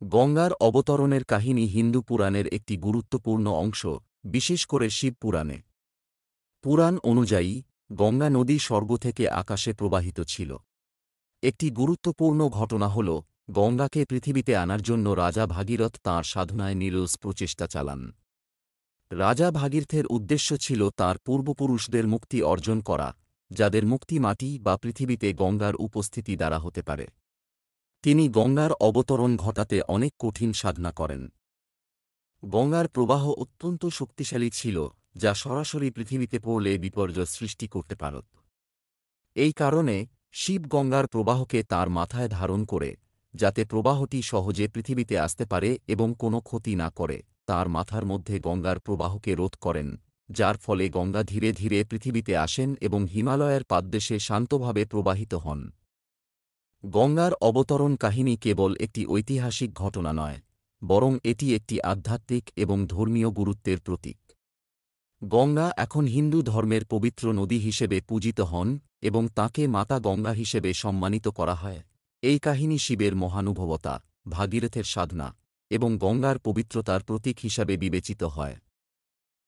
গঙ্গার অবতরণের কাহিনী হিন্দু পুরাণের একটি গুরুত্বপূর্ণ অংশ, বিশেষ করে শিব পুরাণে। পুরাণ অনুযায়ী গঙ্গা নদী স্বর্গ থেকে আকাশে প্রবাহিত ছিল। একটি গুরুত্বপূর্ণ ঘটনা হল, গঙ্গাকে পৃথিবীতে আনার জন্য রাজা ভাগীরথ তাঁর সাধনায় নিরলস প্রচেষ্টা চালান। রাজা ভাগীরথের উদ্দেশ্য ছিল তাঁর পূর্বপুরুষদের মুক্তি অর্জন করা, যাদের মুক্তি মাটি বা পৃথিবীতে গঙ্গার উপস্থিতি দ্বারা হতে পারে। তিনি গঙ্গার অবতরণ ঘটাতে অনেক কঠিন সাধনা করেন। গঙ্গার প্রবাহ অত্যন্ত শক্তিশালী ছিল, যা সরাসরি পৃথিবীতে পড়লে বিপর্যয় সৃষ্টি করতে পারত। এই কারণে শিব গঙ্গার প্রবাহকে তার মাথায় ধারণ করে, যাতে প্রবাহটি সহজে পৃথিবীতে আসতে পারে এবং কোনো ক্ষতি না করে, তার মাথার মধ্যে গঙ্গার প্রবাহকে রোধ করেন, যার ফলে গঙ্গা ধীরে ধীরে পৃথিবীতে আসেন এবং হিমালয়ের পাদদেশে শান্তভাবে প্রবাহিত হন। গঙ্গার অবতরণ কাহিনী কেবল একটি ঐতিহাসিক ঘটনা নয়, বরং এটি একটি আধ্যাত্মিক এবং ধর্মীয় গুরুত্বের প্রতীক। গঙ্গা এখন হিন্দু ধর্মের পবিত্র নদী হিসেবে পূজিত হন এবং তাঁকে মাতা গঙ্গা হিসেবে সম্মানিত করা হয়। এই কাহিনী শিবের মহানুভবতা, ভাগীরথের সাধনা এবং গঙ্গার পবিত্রতার প্রতীক হিসাবে বিবেচিত হয়।